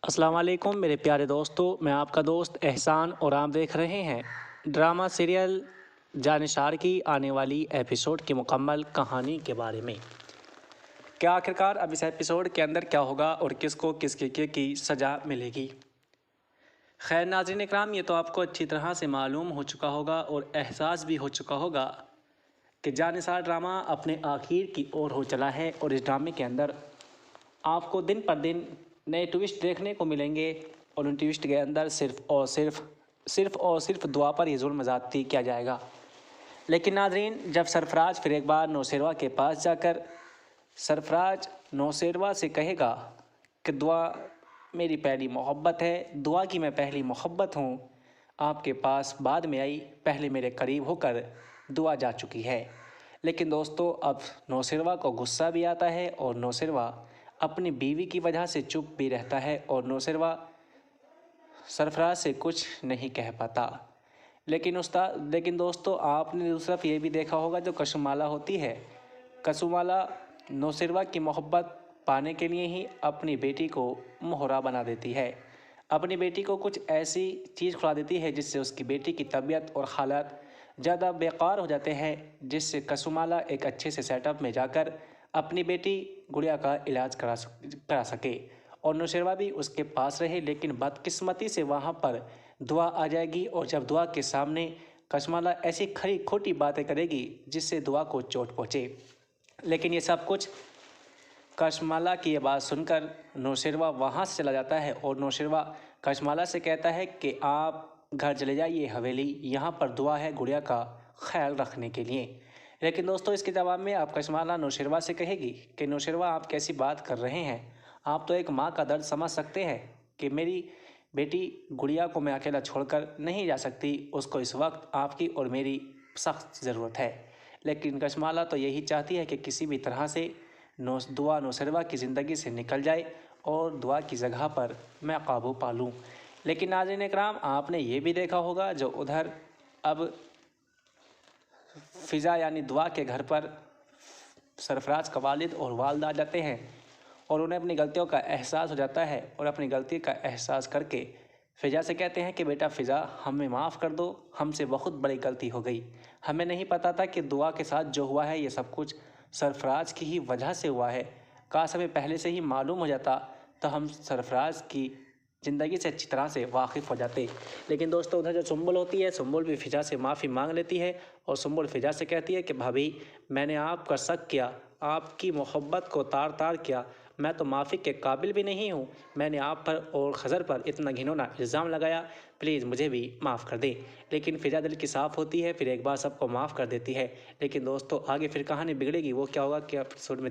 अस्सलाम वालेकुम मेरे प्यारे दोस्तों, मैं आपका दोस्त एहसान और आप देख रहे हैं ड्रामा सीरियल जानिसार की आने वाली एपिसोड की मुकम्मल कहानी के बारे में। क्या आखिरकार अब इस एपिसोड के अंदर क्या होगा और किसको किसके की सज़ा मिलेगी। खैर नाज़रीन इकराम, ये तो आपको अच्छी तरह से मालूम हो चुका होगा और एहसास भी हो चुका होगा कि जानिसार ड्रामा अपने आखिर की ओर हो चला है और इस ड्रामे के अंदर आपको दिन पर दिन नए ट्विस्ट देखने को मिलेंगे और उन ट्विस्ट के अंदर सिर्फ दुआ पर ही जुल्म ज़्यादती किया जाएगा। लेकिन नाजरीन, जब सरफराज फिर एक बार नौशेरवा के पास जाकर सरफराज नौशेरवा से कहेगा कि दुआ मेरी पहली मोहब्बत है, दुआ की मैं पहली मोहब्बत हूँ, आपके पास बाद में आई, पहले मेरे करीब होकर दुआ जा चुकी है। लेकिन दोस्तों, अब नौशेरवा को गुस्सा भी आता है और नौशेरवा अपनी बीवी की वजह से चुप भी रहता है और नौशेरवा सरफराज से कुछ नहीं कह पाता। लेकिन दोस्तों, आपने दूसरी तरफ ये भी देखा होगा, जो कसुमाला होती है, कसुमाला नौशेरवा की मोहब्बत पाने के लिए ही अपनी बेटी को मोहरा बना देती है। अपनी बेटी को कुछ ऐसी चीज़ खुला देती है जिससे उसकी बेटी की तबीयत और हालात ज़्यादा बेकार हो जाते हैं, जिससे कसुमाला एक अच्छे से सेटअप में जाकर अपनी बेटी गुड़िया का इलाज करा सके और नौशेरवा भी उसके पास रहे। लेकिन बदकिस्मती से वहाँ पर दुआ आ जाएगी और जब दुआ के सामने कसुमाला ऐसी खरी खोटी बातें करेगी जिससे दुआ को चोट पहुँचे। लेकिन ये सब कुछ कसुमाला की ये बात सुनकर नौशेरवा वहाँ से चला जाता है और नौशेरवा कसुमाला से कहता है कि आप घर चले जाइए हवेली, यहाँ पर दुआ है गुड़िया का ख्याल रखने के लिए। लेकिन दोस्तों, इसके जवाब में आप कसुमाला नौशेरवा से कहेगी कि नौशेरवा, आप कैसी बात कर रहे हैं, आप तो एक माँ का दर्द समझ सकते हैं कि मेरी बेटी गुड़िया को मैं अकेला छोड़कर नहीं जा सकती, उसको इस वक्त आपकी और मेरी सख्त ज़रूरत है। लेकिन कसुमाला तो यही चाहती है कि किसी भी तरह से दुआ नौशेरवा की ज़िंदगी से निकल जाए और दुआ की जगह पर मैं काबू पा लूँ। लेकिन नाज़रीन इकराम, आपने ये भी देखा होगा, जो उधर अब फ़िज़ा यानी दुआ के घर पर सरफराज का वालिद और वालदा आ जाते हैं और उन्हें अपनी गलतियों का एहसास हो जाता है और अपनी गलती का एहसास करके फ़िज़ा से कहते हैं कि बेटा फ़िज़ा, हमें माफ़ कर दो, हमसे बहुत बड़ी गलती हो गई। हमें नहीं पता था कि दुआ के साथ जो हुआ है ये सब कुछ सरफराज की ही वजह से हुआ है। काश हमें पहले से ही मालूम हो जाता तो हम सरफराज की ज़िंदगी से अच्छी तरह से वाकिफ़ हो जाते। लेकिन दोस्तों, उधर जो सुंबुल होती है, सुंबुल भी फ़िज़ा से माफ़ी मांग लेती है और सुंबुल फ़िज़ा से कहती है कि भाभी, मैंने आप पर शक किया, आपकी मोहब्बत को तार तार किया, मैं तो माफ़ी के काबिल भी नहीं हूँ, मैंने आप पर और खज़र पर इतना घिनौना इल्ज़ाम लगाया, प्लीज़ मुझे भी माफ़ कर दें। लेकिन फ़िज़ा दिल की साफ़ होती है, फिर एक बार सबको माफ़ कर देती है। लेकिन दोस्तों, आगे फिर कहानी बिगड़ेगी, वो क्या होगा, क्या एपिसोड में